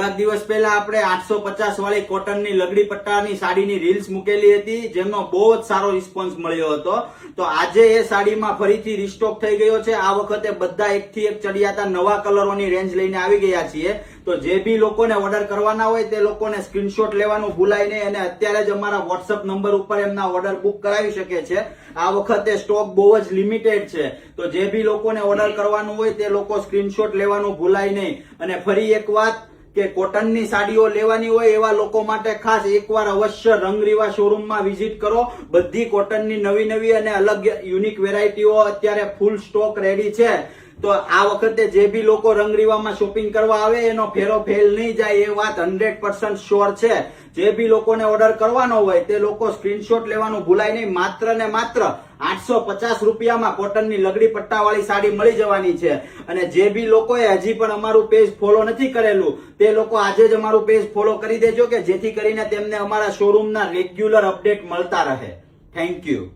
થોડાક દિવસ પહેલા આપણે 850 વાળી કોટનની લગડી પટ્ટાની સાડીની રીલ્સ મૂકેલી હતી, જેમનો બહુ જ સારો રિસ્પોન્સ મળ્યો હતો. તો આજે એ સાડીમાં ફરીથી રીસ્ટોક થઈ ગયો છે. આ વખતે બધા એકથી એક ચડિયાતા નવા કલરોની રેન્જ લઈને આવી ગયા છીએ. તો જે બી લોકોને ઓર્ડર કરવાના હોય તે લોકોને સ્ક્રીનશોટ લેવાનું ભૂલાય નહીં અને અત્યારે જ અમારા વોટ્સઅપ નંબર ઉપર એમના ઓર્ડર બુક કરાવી શકે છે. આ વખતે સ્ટોક બહુ જ લિમિટેડ છે. તો જે બી લોકોને ઓર્ડર કરવાનું હોય તે લોકો સ્ક્રીનશોટ લેવાનું ભૂલાય નહીં. અને ફરી એક વાત કે કોટનની સાડીઓ લેવાની હોય એવા લોકો માટે ખાસ એકવાર અવશ્ય રંગરીવા શોરૂમમાં વિઝિટ કરો. બધી કોટનની નવી અને અલગ યુનિક વેરાયટીઓ અત્યારે ફૂલ સ્ટોક રેડી છે. તો આ વખતે જે બી લોકો રંગરીવામાં શોપિંગ કરવા આવે એનો ફેરો ફેલ નહીં જાય એ વાત 100% શ્યોર છે. જે બી લોકોને ઓર્ડર કરવાનો હોય તે લોકો સ્ક્રીનશોટ લેવાનું ભૂલાય નહીં. માત્ર ને માત્ર 850 રૂપિયામાં કોટનની લગડી પટ્ટાવાળી સાડી મળી જવાની છે. અને જે બી લોકોએ હજી પણ અમારું પેજ ફોલો નથી કરેલું તે લોકો આજે જ અમારું પેજ ફોલો કરી દેજો કે જેથી કરીને તેમને અમારા શોરૂમના રેગ્યુલર અપડેટ મળતા રહે. Thank you.